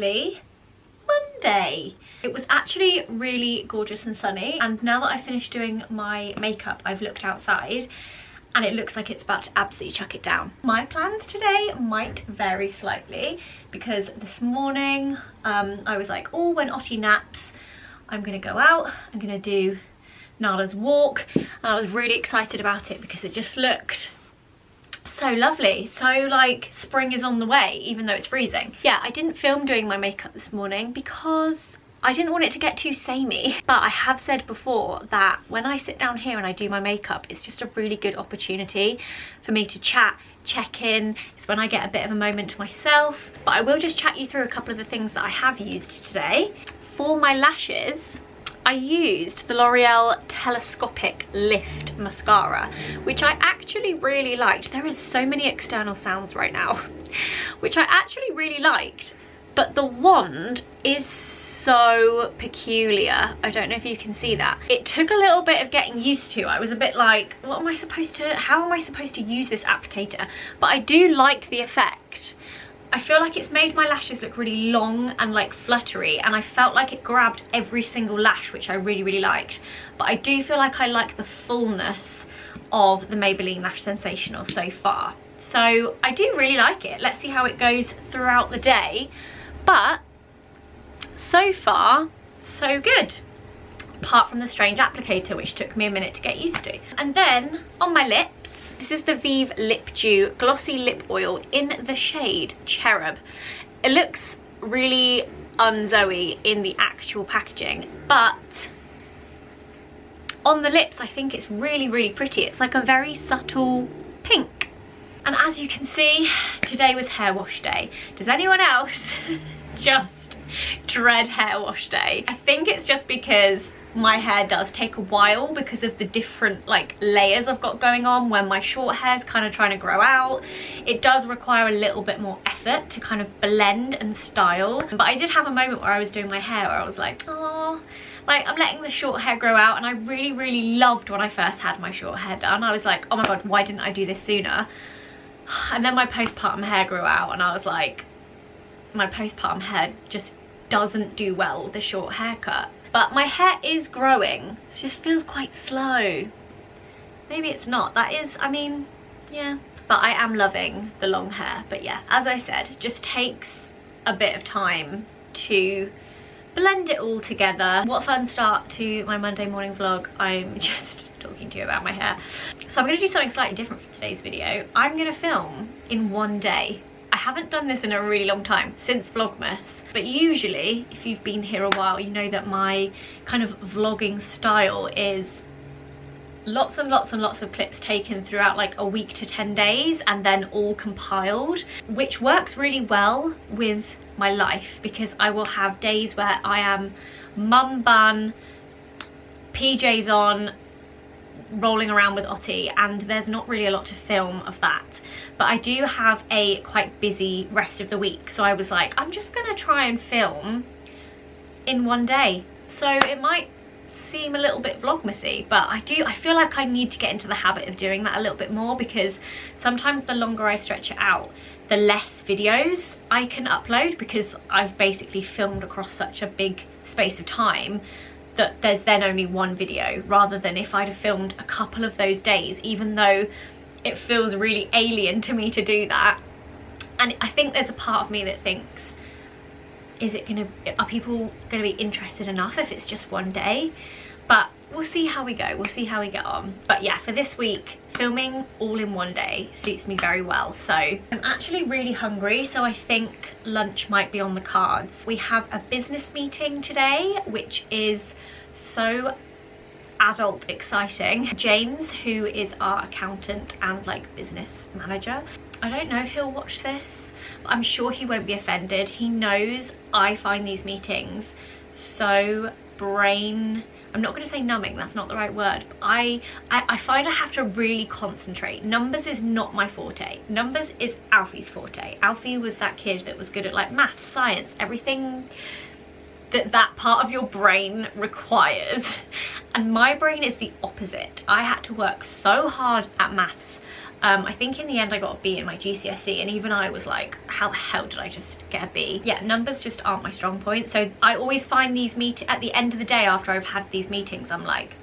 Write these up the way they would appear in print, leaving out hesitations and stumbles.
officially Monday. It was actually really gorgeous and sunny, and now that I finished doing my makeup, I've looked outside and it looks like it's about to absolutely chuck it down. My plans today might vary slightly because this morning I was like, oh, when Ottie naps, I'm gonna go out, I'm gonna do Nala's walk, and I was really excited about it because it just looked so lovely. So like spring is on the way, even though it's freezing. Yeah, I didn't film doing my makeup this morning because I didn't want it to get too samey, but I have said before that when I sit down here and I do my makeup, it's just a really good opportunity for me to chat, check in. It's when I get a bit of a moment to myself. But I will just chat you through a couple of the things that I have used today. For my lashes, I used the L'Oreal Telescopic Lift Mascara, which I actually really liked. There is so many external sounds right now, which I actually really liked, but the wand is so peculiar. I don't know if you can see that. It took a little bit of getting used to. I was a bit like, how am I supposed to use this applicator? But I do like the effect. I feel like it's made my lashes look really long and like fluttery, and I felt like it grabbed every single lash, which I really, really liked. But I do feel like I like the fullness of the Maybelline Lash Sensational so far. So I do really like it. Let's see how it goes throughout the day. But so far, so good. Apart from the strange applicator, which took me a minute to get used to. And then on my lips, this is the Vive Lip Dew Glossy Lip Oil in the shade Cherub. It looks really un-Zoe in the actual packaging, but on the lips I think it's really, really pretty. It's like a very subtle pink. And as you can see, today was hair wash day. Does anyone else just dread hair wash day? I think it's just because my hair does take a while because of the different like layers I've got going on. When my short hair's kind of trying to grow out, it does require a little bit more effort to kind of blend and style. But I did have a moment where I was doing my hair where I was like, oh, like I'm letting the short hair grow out, and I really, really loved when I first had my short hair done. I was like, oh my god, why didn't I do this sooner? And then my postpartum hair grew out, and I was like, my postpartum hair just doesn't do well with a short haircut. But my hair is growing. It just feels quite slow. Maybe it's not. That is, I mean, yeah. But I am loving the long hair. But yeah, as I said, it just takes a bit of time to blend it all together. What a fun start to my Monday morning vlog. I'm just talking to you about my hair. So I'm going to do something slightly different for today's video. I'm going to film in one day. I haven't done this in a really long time, since Vlogmas, but usually if you've been here a while, you know that my kind of vlogging style is lots and lots and lots of clips taken throughout like a week to 10 days and then all compiled, which works really well with my life because I will have days where I am mum bun, PJs on, rolling around with Ottie, and there's not really a lot to film of that. But I do have a quite busy rest of the week, so I was like, I'm just gonna try and film in one day. So it might seem a little bit vlogmasy, but I feel like I need to get into the habit of doing that a little bit more, because sometimes the longer I stretch it out, the less videos I can upload, because I've basically filmed across such a big space of time that there's then only one video, rather than if I'd have filmed a couple of those days, even though it feels really alien to me to do that. And I think there's a part of me that thinks, are people gonna be interested enough if it's just one day? But we'll see how we go, we'll see how we get on. But yeah, for this week, filming all in one day suits me very well. So I'm actually really hungry, so I think lunch might be on the cards. We have a business meeting today, which is so adult exciting. James, who is our accountant and like business manager, I don't know if he'll watch this, but I'm sure he won't be offended. He knows I find these meetings so I'm not going to say numbing, that's not the right word, but I find I have to really concentrate. Numbers is not my forte. Numbers is Alfie's forte. Alfie was that kid that was good at like math, science, everything that part of your brain requires. And my brain is the opposite. I had to work so hard at maths I think in the end I got a B in my GCSE, and even I was like, how the hell did I just get a B? Yeah, numbers just aren't my strong point. So I always find these at the end of the day after I've had these meetings, I'm like,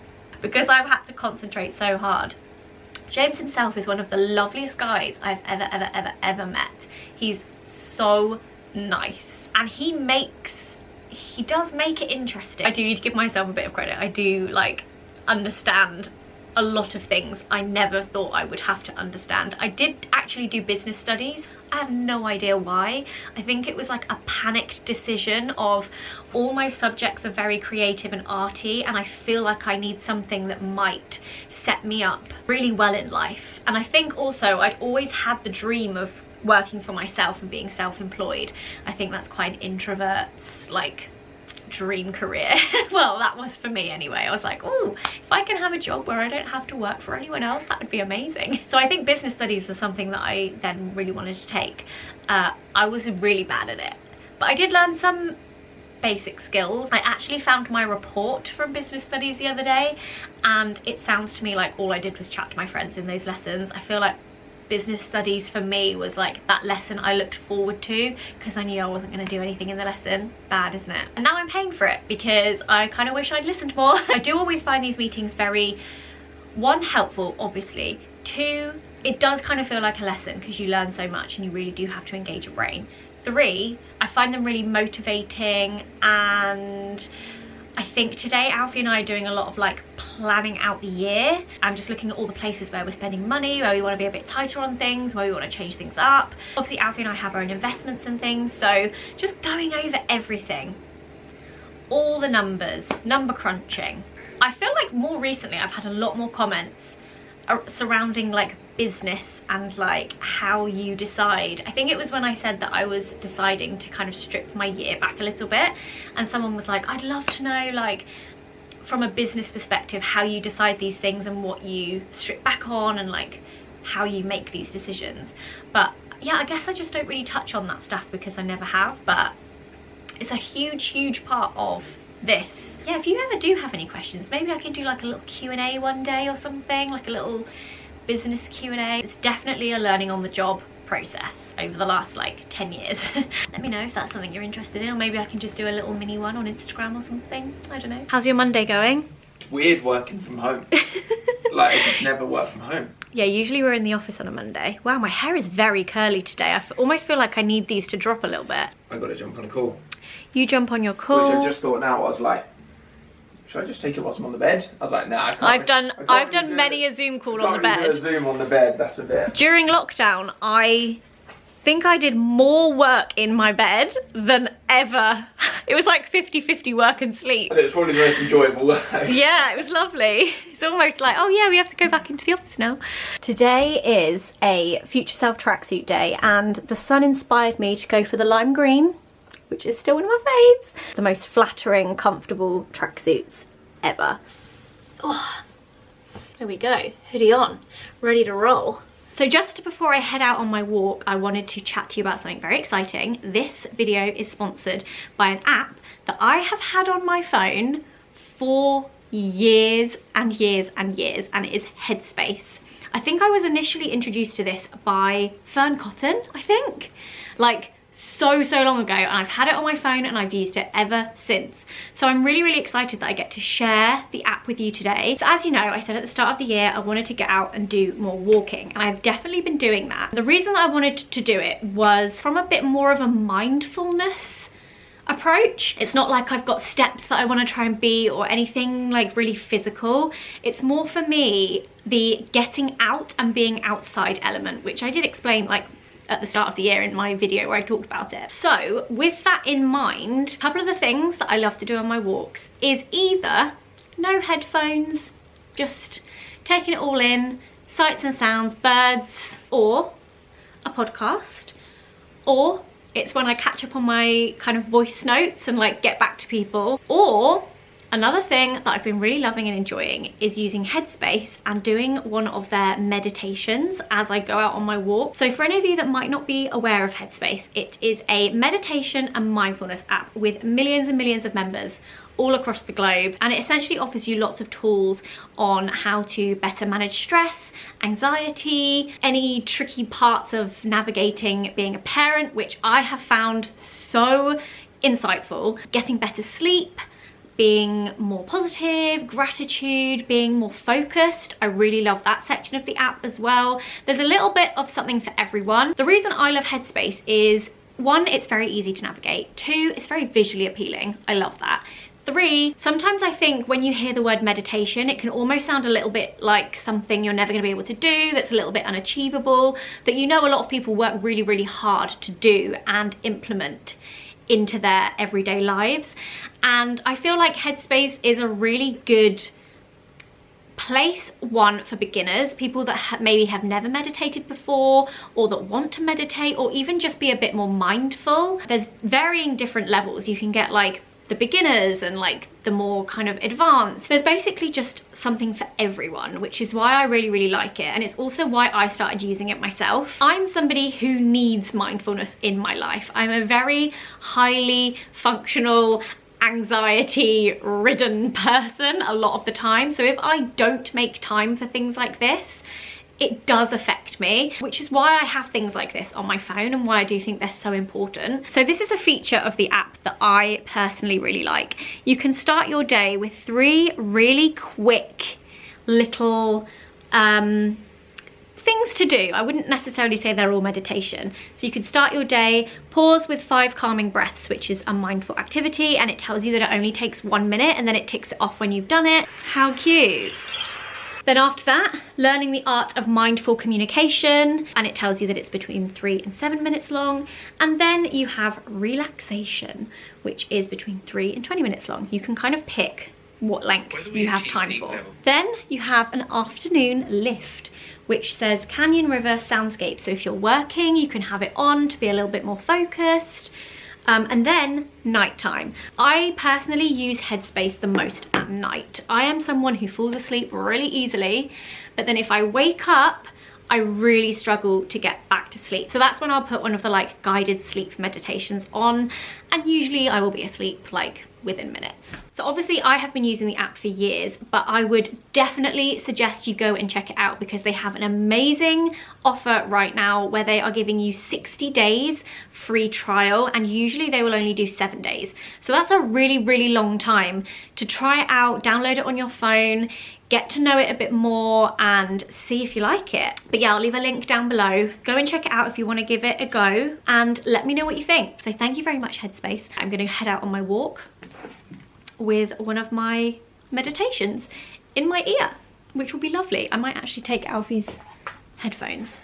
because I've had to concentrate so hard. James himself is one of the loveliest guys I've ever met. He's so nice, and he does make it interesting. I do need to give myself a bit of credit. I do like understand a lot of things I never thought I would have to understand. I did actually do business studies. I have no idea why. I think it was like a panicked decision of all my subjects are very creative and arty, and I feel like I need something that might set me up really well in life. And I think also I'd always had the dream of working for myself and being self-employed. I think that's quite an introvert's like dream career. Well, that was for me anyway. I was like, oh, if I can have a job where I don't have to work for anyone else, that would be amazing. So I think business studies was something that I then really wanted to take. I was really bad at it, but I did learn some basic skills. I actually found my report from business studies the other day, and it sounds to me like all I did was chat to my friends in those lessons. I feel like business studies for me was like that lesson I looked forward to because I knew I wasn't going to do anything in the lesson. Bad, isn't it? And now I'm paying for it because I kind of wish I'd listened more. I do always find these meetings very, one, helpful, obviously. Two, it does kind of feel like a lesson because you learn so much and you really do have to engage your brain. Three, I find them really motivating, and I think today Alfie and I are doing a lot of like planning out the year and just looking at all the places where we're spending money, where we want to be a bit tighter on things, where we want to change things up. Obviously Alfie and I have our own investments and things, so just going over everything, all the numbers, number crunching. I feel like more recently I've had a lot more comments surrounding like business and like how you decide. I think it was when I said that I was deciding to kind of strip my year back a little bit, and someone was like, I'd love to know like from a business perspective how you decide these things and what you strip back on and like how you make these decisions. But yeah, I guess I just don't really touch on that stuff because I never have, but it's a huge part of this. Yeah, if you ever do have any questions, maybe I can do like a little Q&A one day or something, like a little business Q&A. It's definitely a learning on the job process over the last like 10 years. Let me know if that's something you're interested in, or maybe I can just do a little mini one on Instagram or something. I don't know. How's your Monday going? Weird working from home. Like I just never work from home. Yeah, usually we're in the office on a Monday. Wow, my hair is very curly today. I almost feel like I need these to drop a little bit. I gotta jump on a call. You jump on your call. Which I just thought now, I was like, should I just take it whilst I'm on the bed? I was like, nah, I can't. I've done many a Zoom call on the bed. Do a Zoom on the bed, that's a bit. During lockdown, I think I did more work in my bed than ever. It was like 50-50 work and sleep. And it was probably the most enjoyable work. Yeah, it was lovely. It's almost like, oh yeah, we have to go back into the office now. Today is a future self tracksuit day, and the sun inspired me to go for the lime green, which is still one of my faves. The most flattering, comfortable tracksuits ever. Oh, there we go, hoodie on, ready to roll. So just before I head out on my walk, I wanted to chat to you about something very exciting. This video is sponsored by an app that I have had on my phone for years and years and years, and it is Headspace. I think I was initially introduced to this by Fern Cotton, I think. Like, so long ago, and I've had it on my phone and I've used it ever since. So I'm really excited that I get to share the app with you today. So as you know, I said at the start of the year I wanted to get out and do more walking, and I've definitely been doing that. The reason that I wanted to do it was from a bit more of a mindfulness approach. It's not like I've got steps that I want to try and be or anything like really physical. It's more for me the getting out and being outside element, which I did explain like at the start of the year in my video where I talked about it. So with that in mind, a couple of the things that I love to do on my walks is either no headphones, just taking it all in, sights and sounds, birds, or a podcast, or it's when I catch up on my kind of voice notes and like get back to people. Or another thing that I've been really loving and enjoying is using Headspace and doing one of their meditations as I go out on my walk. So for any of you that might not be aware of Headspace, it is a meditation and mindfulness app with millions and millions of members all across the globe, and it essentially offers you lots of tools on how to better manage stress, anxiety, any tricky parts of navigating being a parent, which I have found so insightful, getting better sleep, being more positive, gratitude, being more focused. I really love that section of the app as well. There's a little bit of something for everyone. The reason I love Headspace is, 1, it's very easy to navigate. 2, it's very visually appealing. I love that. 3, sometimes I think when you hear the word meditation, it can almost sound a little bit like something you're never going to be able to do, that's a little bit unachievable, that you know a lot of people work really, really hard to do and implement into their everyday lives. And I feel like Headspace is a really good place, 1, for beginners, people that maybe have never meditated before, or that want to meditate, or even just be a bit more mindful. There's varying different levels. You can get like the beginners and like the more kind of advanced. There's basically just something for everyone, which is why I really, really like it. And it's also why I started using it myself. I'm somebody who needs mindfulness in my life. I'm a very highly functional, anxiety-ridden person a lot of the time. So if I don't make time for things like this, it does affect me, which is why I have things like this on my phone and why I do think they're so important. So this is a feature of the app that I personally really like. You can start your day with 3 really quick little things to do. I wouldn't necessarily say they're all meditation. So you can start your day, pause with 5 calming breaths, which is a mindful activity, and it tells you that it only takes 1 minute, and then it ticks it off when you've done it. How cute. Then after that, learning the art of mindful communication, and it tells you that it's between 3 and 7 minutes long. And then you have relaxation, which is between 3 and 20 minutes long. You can kind of pick what length you have time for. Then you have an afternoon lift, which says Canyon River Soundscape. So if you're working, you can have it on to be a little bit more focused. And then nighttime. I personally use Headspace the most at night. I am someone who falls asleep really easily, but then if I wake up, I really struggle to get back to sleep. So that's when I'll put one of the like guided sleep meditations on, and usually I will be asleep like within minutes. So obviously I have been using the app for years, but I would definitely suggest you go and check it out, because they have an amazing offer right now where they are giving you 60 days free trial, and usually they will only do 7 days. So that's a really, really long time to try it out, download it on your phone, get to know it a bit more and see if you like it. But yeah, I'll leave a link down below. Go and check it out if you want to give it a go, and let me know what you think. So thank you very much, Headspace. I'm going to head out on my walk with one of my meditations in my ear, which will be lovely. I might actually take Alfie's headphones.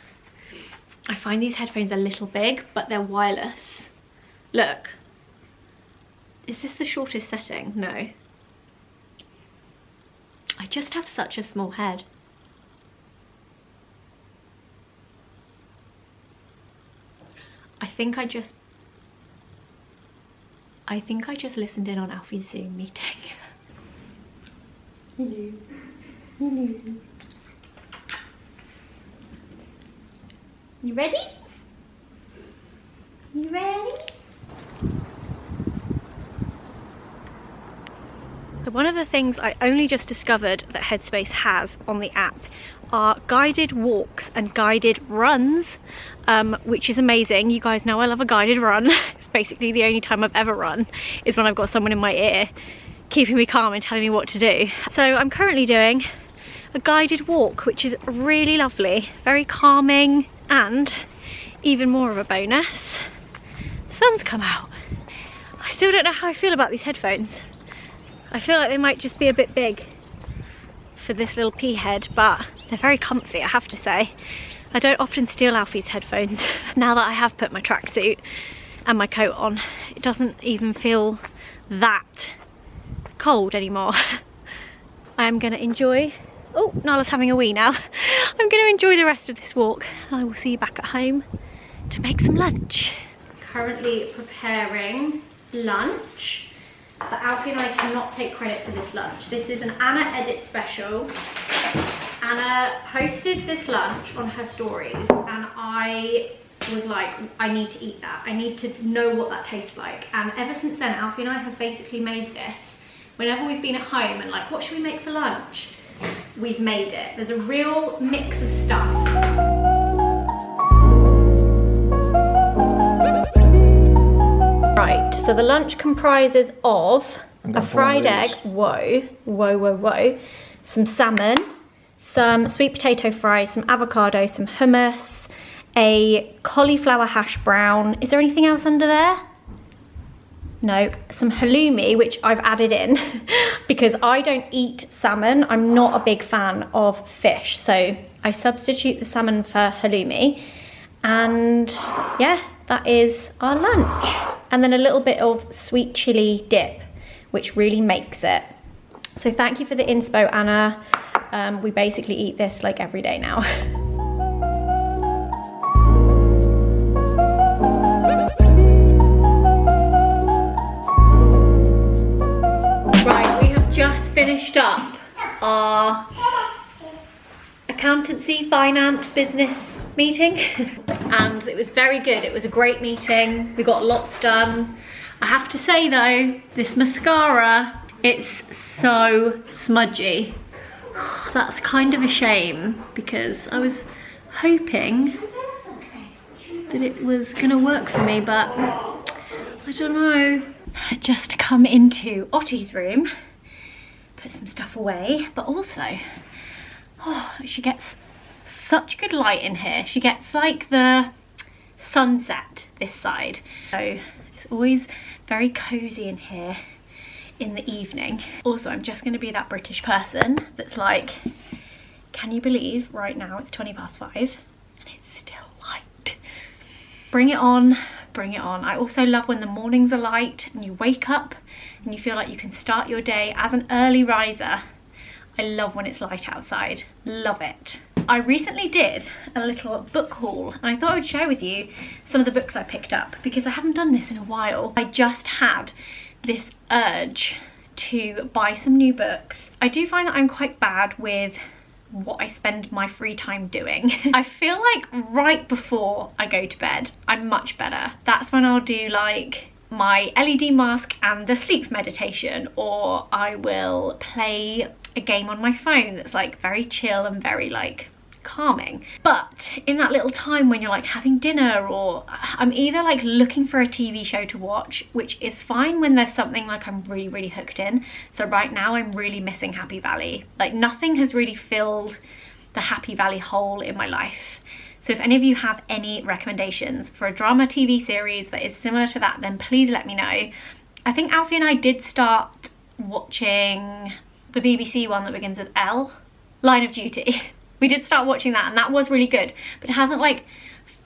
I find these headphones a little big, but they're wireless. Look. Is this the shortest setting? No. I just have such a small head. I think I just listened in on Alfie's Zoom meeting. Hello. Hello. You ready? You ready? So one of the things I only just discovered that Headspace has on the app are guided walks and guided runs, which is amazing. You guys know I love a guided run. It's basically the only time I've ever run is when I've got someone in my ear keeping me calm and telling me what to do. So I'm currently doing a guided walk, which is really lovely, very calming, and even more of a bonus, the sun's come out. I still don't know how I feel about these headphones. I feel like they might just be a bit big for this little pea head, but they're very comfy, I have to say. I don't often steal Alfie's headphones. Now that I have put my tracksuit and my coat on, it doesn't even feel that cold anymore. I am gonna enjoy, oh, Nala's having a wee now. I'm gonna enjoy the rest of this walk. I will see you back at home to make some lunch. Currently preparing lunch. But Alfie and I cannot take credit for this lunch. This is an Anna Edit special. Anna posted this lunch on her stories, and I was like, I need to eat that. I need to know what that tastes like. And ever since then, Alfie and I have basically made this whenever we've been at home and like, what should we make for lunch? We've made it. There's a real mix of stuff. Right, so the lunch comprises of a fried egg, whoa, some salmon, some sweet potato fries, some avocado, some hummus, a cauliflower hash brown. Is there anything else under there? No, some halloumi, which I've added in because I don't eat salmon. I'm not a big fan of fish, so I substitute the salmon for halloumi. And yeah, that is our lunch. And then a little bit of sweet chili dip, which really makes it. So thank you for the inspo, Anna. We basically eat this like every day now. Right, we have just finished up our accountancy, finance, business meeting and it was very good. It was a great meeting. We got lots done. I have to say though, this mascara, it's so smudgy. That's kind of a shame because I was hoping that it was gonna work for me, but I don't know. Just come into Ottie's room, put some stuff away, but also, oh, she gets such good light in here. She gets like the sunset this side. So it's always very cozy in here in the evening. Also, I'm just gonna be that British person that's like, can you believe right now it's 5:20 and it's still light? Bring it on, bring it on. I also love when the mornings are light and you wake up and you feel like you can start your day as an early riser. I love when it's light outside, love it. I recently did a little book haul and I thought I would share with you some of the books I picked up because I haven't done this in a while. I just had this urge to buy some new books. I do find that I'm quite bad with what I spend my free time doing. I feel like right before I go to bed, I'm much better. That's when I'll do like my LED mask and the sleep meditation, or I will play a game on my phone that's like very chill and very like calming. But in that little time when you're like having dinner, or I'm either like looking for a TV show to watch, which is fine when there's something like I'm really hooked in. So right now I'm really missing Happy Valley. Like nothing has really filled the Happy Valley hole in my life. So if any of you have any recommendations for a drama TV series that is similar to that, then please let me know. I think Alfie and I did start watching the BBC one that begins with L, Line of Duty. We did start watching that and that was really good, but it hasn't like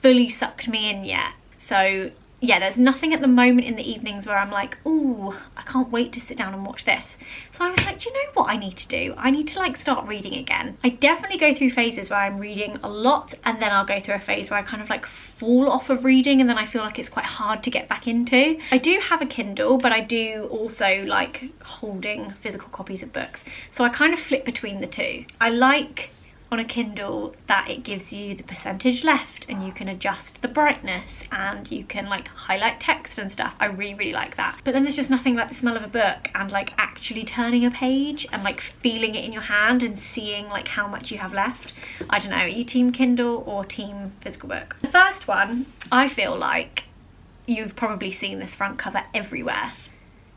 fully sucked me in yet. So yeah, there's nothing at the moment in the evenings where I'm like, ooh, I can't wait to sit down and watch this. So I was like, do you know what I need to do? I need to like start reading again. I definitely go through phases where I'm reading a lot and then I'll go through a phase where I kind of like fall off of reading and then I feel like it's quite hard to get back into. I do have a Kindle, but I do also like holding physical copies of books. So I kind of flip between the two. I like on a Kindle that it gives you the percentage left and you can adjust the brightness and you can like highlight text and stuff. I really like that. But then there's just nothing like the smell of a book and like actually turning a page and like feeling it in your hand and seeing like how much you have left. I don't know, are you team Kindle or team physical book? The first one, I feel like you've probably seen this front cover everywhere.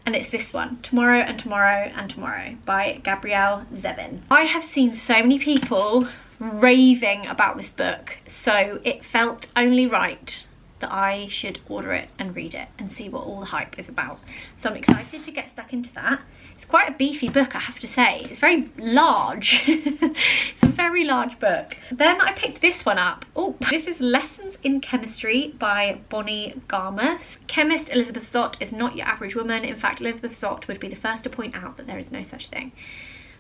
And it's this one, Tomorrow and Tomorrow and Tomorrow by Gabrielle Zevin. I have seen so many people raving about this book, so it felt only right that I should order it and read it and see what all the hype is about. So I'm excited to get stuck into that. It's quite a beefy book, I have to say. It's very large. It's a very large book. Then I picked this one up. Oh, this is Lessons in Chemistry by Bonnie Garmus. Chemist Elizabeth Zott is not your average woman. In fact, Elizabeth Zott would be the first to point out that there is no such thing.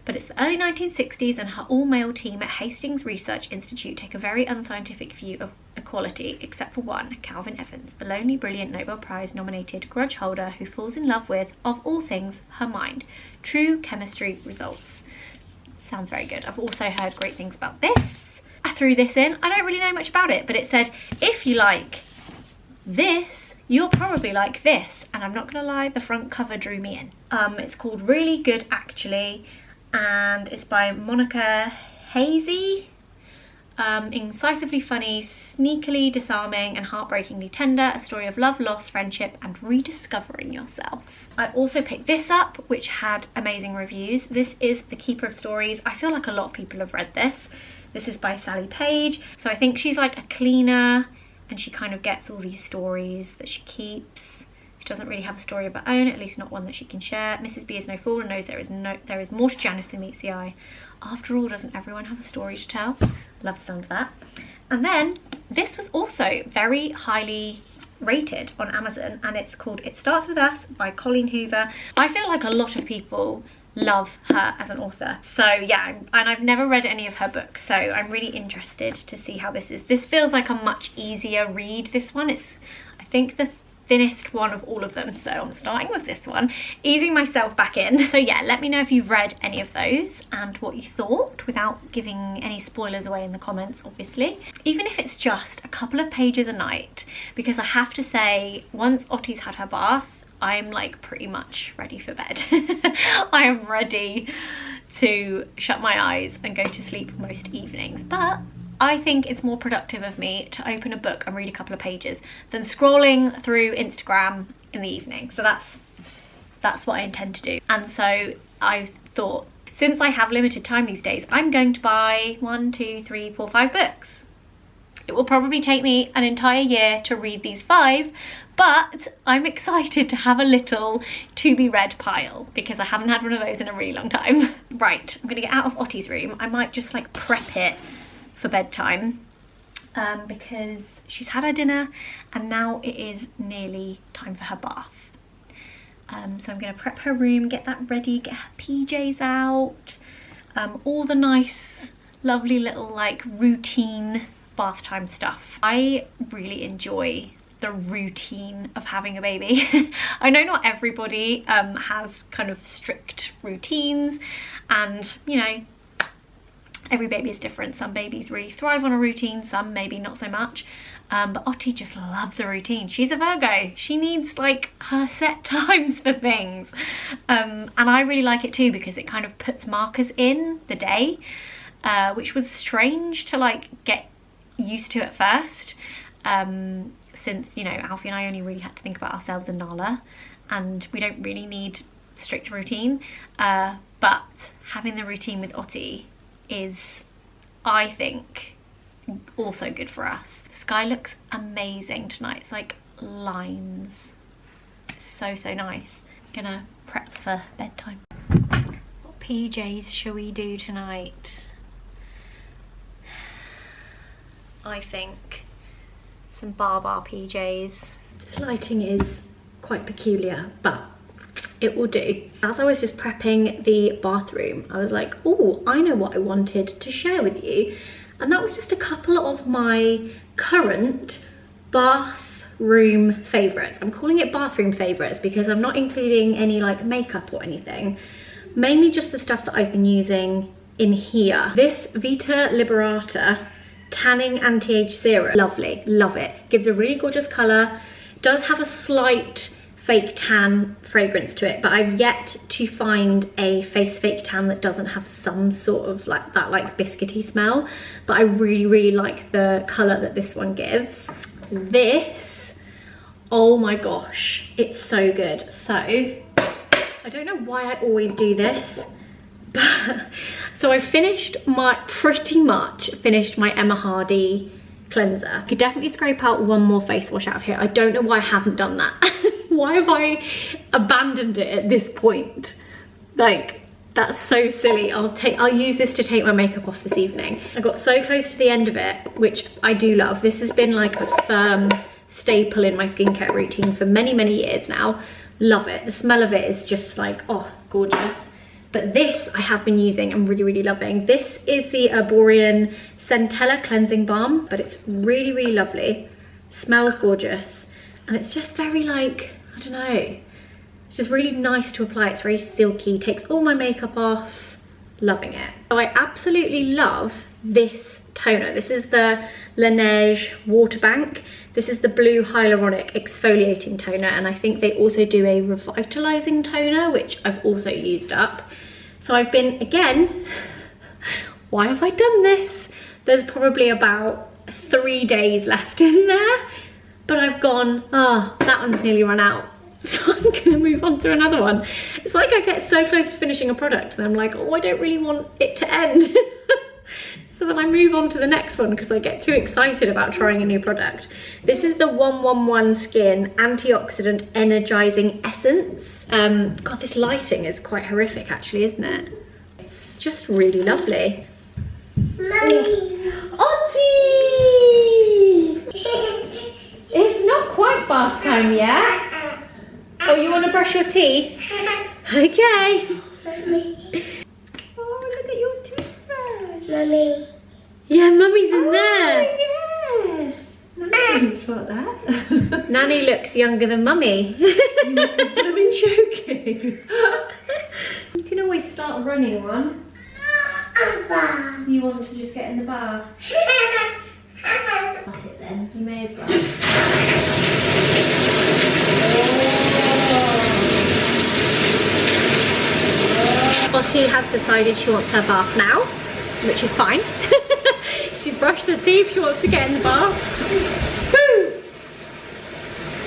But it's the early 1960s and her all-male team at Hastings Research Institute take a very unscientific view of equality, except for one, Calvin Evans, the lonely, brilliant Nobel Prize nominated grudge holder who falls in love with, of all things, her mind. True chemistry results. Sounds very good. I've also heard great things about this. I threw this in. I don't really know much about it, but it said, if you like this, you'll probably like this, and I'm not gonna lie, the front cover drew me in. It's called Really Good Actually, and it's by Monica Hazy. Incisively funny, sneakily disarming and heartbreakingly tender, a story of love, loss, friendship and rediscovering yourself. I also picked this up, which had amazing reviews. This is The Keeper of Stories. I feel like a lot of people have read this. This is by Sally Page. So I think she's like a cleaner, and she kind of gets all these stories that she keeps. She doesn't really have a story of her own, at least not one that she can share. Mrs. B is no fool and knows there is more to Janice than meets the eye. After all, doesn't everyone have a story to tell? Love the sound of that. And then this was also very highly rated on Amazon, and it's called It Starts With Us by Colleen Hoover. I feel like a lot of people love her as an author. So yeah, and I've never read any of her books, so I'm really interested to see how this is. This feels like a much easier read, this one. It's, I think, the thinnest one of all of them, so I'm starting with this one, easing myself back in. So yeah, let me know if you've read any of those and what you thought, without giving any spoilers away in the comments, obviously. Even if it's just a couple of pages a night, because I have to say, once Ottie's had her bath, I'm like pretty much ready for bed. I am ready to shut my eyes and go to sleep most evenings, but I think it's more productive of me to open a book and read a couple of pages than scrolling through Instagram in the evening. So that's what I intend to do. And so I thought, since I have limited time these days, I'm going to buy 1, 2, 3, 4, 5 books. It will probably take me an entire year to read these 5, but I'm excited to have a little to be read pile, because I haven't had one of those in a really long time. Right, I'm gonna get out of Ottie's room. I might just like prep it for bedtime, because she's had her dinner and now it is nearly time for her bath. So I'm gonna prep her room, get that ready, get her PJs out, all the nice, lovely little like routine bath time stuff. I really enjoy the routine of having a baby. I know not everybody has kind of strict routines, and you know, every baby is different. Some babies really thrive on a routine, some maybe not so much. But Ottie just loves a routine. She's a Virgo. She needs like her set times for things. And I really like it too, because it kind of puts markers in the day, which was strange to like get used to at first. Since, you know, Alfie and I only really had to think about ourselves and Nala, and we don't really need strict routine. But having the routine with Ottie is, I think, also good for us. The sky looks amazing tonight. It's like lines. It's so nice. I'm gonna prep for bedtime. What PJs shall we do tonight? I think some bar PJs. This lighting is quite peculiar, but it will do. As I was just prepping the bathroom, I was like, oh, I know what I wanted to share with you. And that was just a couple of my current bathroom favorites. I'm calling it bathroom favorites because I'm not including any like makeup or anything. Mainly just the stuff that I've been using in here. This Vita Liberata tanning anti-age serum, lovely, love it. Gives a really gorgeous color. Does have a slight fake tan fragrance to it, but I've yet to find a face fake tan that doesn't have some sort of like that like biscuity smell. But I really like the color that this one gives. This, oh my gosh, it's so good. So I don't know why I always do this, but so I pretty much finished my Emma Hardy cleanser. I could definitely scrape out one more face wash out of here. I don't know why I haven't done that. Why have I abandoned it at this point? Like, that's so silly. I'll use this to take my makeup off this evening. I got so close to the end of it, which I do love. This has been like a firm staple in my skincare routine for many years now. Love it. The smell of it is just like, oh, gorgeous. But this I have been using and really loving. This is the Arborian Centella Cleansing Balm, but it's really lovely. Smells gorgeous. And it's just very like, I don't know. It's just really nice to apply. It's very silky, takes all my makeup off. loving it. So I absolutely love this toner. This is the Laneige Water Bank. This is the blue hyaluronic exfoliating toner, and I think they also do a revitalizing toner, which I've also used up. So I've been, again, why have I done this? There's probably about 3 days left in there, but I've gone, oh, that one's nearly run out. So I'm gonna move on to another one. It's like I get so close to finishing a product and I'm like, oh, I don't really want it to end. So then I move on to the next one because I get too excited about trying a new product. This is the 111 Skin Antioxidant Energizing Essence. God, this lighting is quite horrific actually, isn't it? It's just really lovely. Mommy! Ottie! It's not quite bath time yet. Oh, you want to brush your teeth? Okay. Mommy. Oh, look at your toothbrush. Mummy. Yeah, Mummy's in there. Yes. Nanny didn't spot that. Nanny looks younger than Mummy. You must be blooming joking. You can always start a running one. You want to just get in the bath? Cut it then. You may as well. Ottie has decided she wants her bath now, which is fine. She's brushed her teeth, she wants to get in the bath. Woo!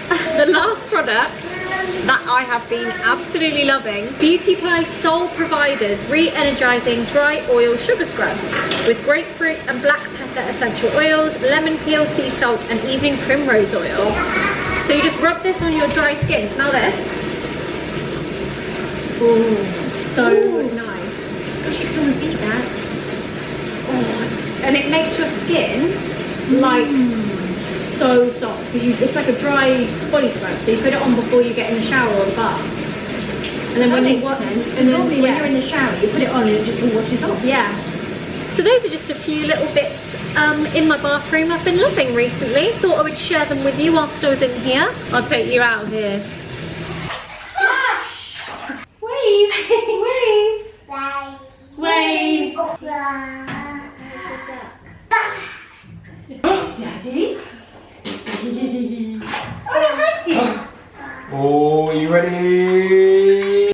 The last product that I have been absolutely loving, Beauty Ply Soul Providers Re-Energizing Dry Oil Sugar Scrub with grapefruit and black pepper essential oils, lemon peel, sea salt and evening primrose oil. So you just rub this on your dry skin. Smell this. Ooh. So nice. Gosh, you can't beat that. Oh, and it makes your skin like so soft because it's like a dry body scrub. So you put it on before you get in the shower or the bath. And then when you're in the shower, you put it on and it just all washes off. Yeah. So those are just a few little bits in my bathroom I've been loving recently. Thought I would share them with you whilst I was in here. I'll take you out of here. Wave! Wave! Wave! Thanks, Daddy. Oh, you ready?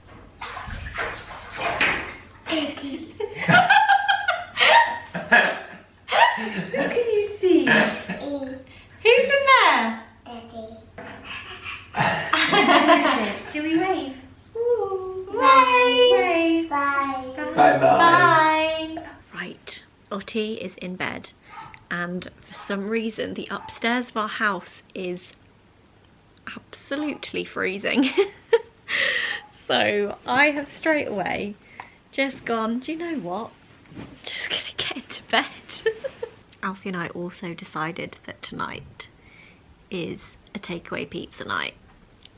Who can you see? Who's in there? Shall we wave? Wave! Bye. Bye bye. Bye! Right, Ottie is in bed, and for some reason the upstairs of our house is absolutely freezing. So I have straight away just gone, do you know what? I'm just gonna get into bed. Alfie and I also decided that tonight is a takeaway pizza night.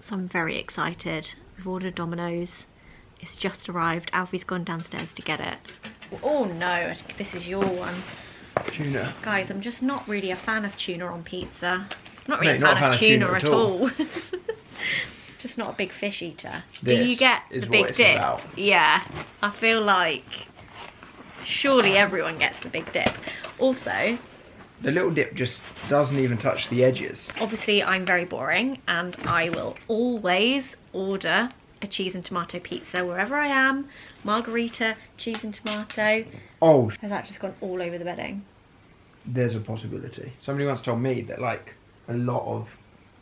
So I'm very excited. We've ordered Domino's. It's just arrived. Alfie's gone downstairs to get it. Oh no, this is your one. Tuna. Guys, I'm just not really a fan of tuna on pizza. I'm not really No, a fan of tuna at all. Just not a big fish eater. Do you get the big dip? About. Yeah, I feel like surely everyone gets the big dip. Also, the little dip just doesn't even touch the edges. obviously I'm very boring and I will always order a cheese and tomato pizza wherever I am. Margarita, cheese and tomato. Oh, Has that just gone all over the bedding? there's a possibility. Somebody once told me that like a lot of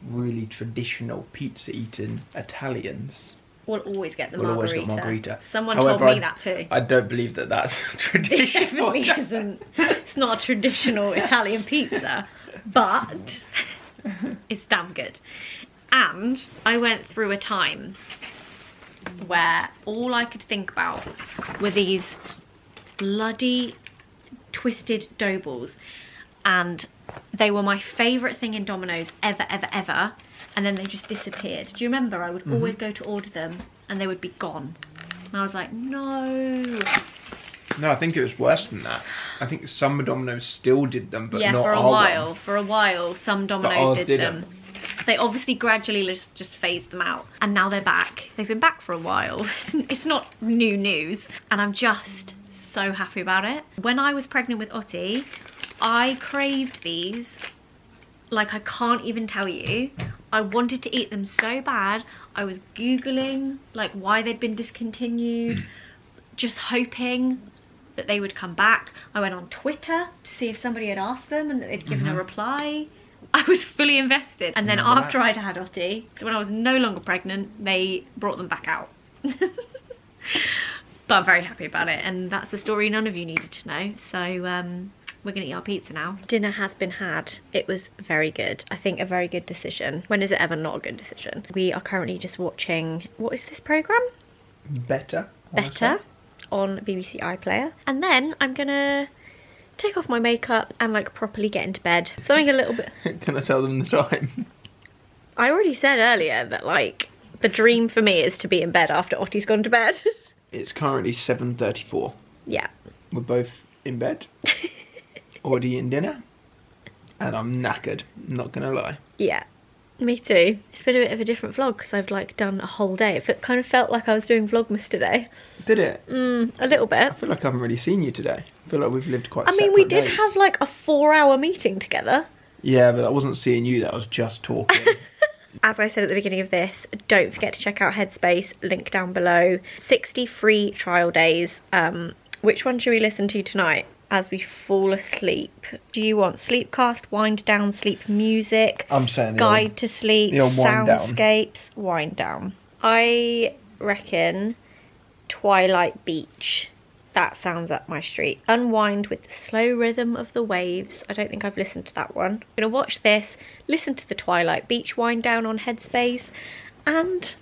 really traditional pizza eating Italians We'll always get the will always margarita. get margarita. Someone However, told me that too. I don't believe that that's It traditional. definitely isn't. It's not a traditional Italian pizza, but it's damn good. And I went through a time where all I could think about were these bloody twisted dough balls, and they were my favourite thing in Domino's ever, and then they just disappeared. Do you remember? I would always go to order them and they would be gone. And I was like, no. No, I think it was worse than that. I think some Domino's still did them, but yeah, not for a our while. one. For a while, some Domino's ours did didn't. them. They obviously gradually just phased them out, and now they're back. They've been back for a while. It's not new news, and I'm just so happy about it. When I was pregnant with Otti, I craved these like I can't even tell you. I wanted to eat them so bad. I was Googling like why they'd been discontinued, just hoping that they would come back. I went on Twitter to see if somebody had asked them and that they'd given a reply. I was fully invested. And then after I'd had Otti, so when I was no longer pregnant, they brought them back out. But I'm very happy about it, and that's the story none of you needed to know. So we're gonna eat our pizza now. Dinner has been had. It was very good. I think a very good decision. When is it ever not a good decision? We are currently just watching, what is this programme? Better. On BBC iPlayer. And then I'm gonna take off my makeup and like properly get into bed. Something a little bit... Can I tell them the time? I already said earlier that like the dream for me is to be in bed after Otti's gone to bed. It's currently 7:34. Yeah. We're both in bed. Already eating dinner. And I'm knackered, not gonna lie. Yeah. Me too. It's been a bit of a different vlog because I've like done a whole day. It kind of felt like I was doing Vlogmas today. Did it? A little bit. I feel like I haven't really seen you today. I feel like we've lived quite I mean, we did days. have like a 4-hour meeting together. Yeah, but I wasn't seeing you, that was just talking. As I said at the beginning of this, don't forget to check out Headspace, link down below. 60 free trial days. Which one should we listen to tonight as we fall asleep? Do you want Sleepcast, Wind Down, Sleep Music, I'm saying Guide to Sleep, wind down. Soundscapes, Wind Down? I reckon Twilight Beach. That sounds up my street. Unwind with the slow rhythm of the waves. I don't think I've listened to that one. I'm gonna watch this, listen to the Twilight Beach wind down on Headspace, and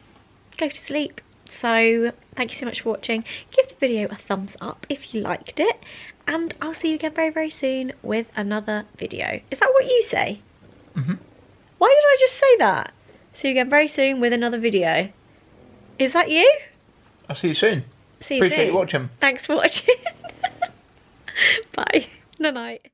go to sleep. So thank you so much for watching. Give the video a thumbs up if you liked it, and I'll see you again very, very soon with another video. Is that what you say? Mm-hmm. Why did I just say that? See you again very soon with another video. Is that you? I'll see you soon. See you Appreciate soon. you watching. Thanks for watching. Bye. Night night.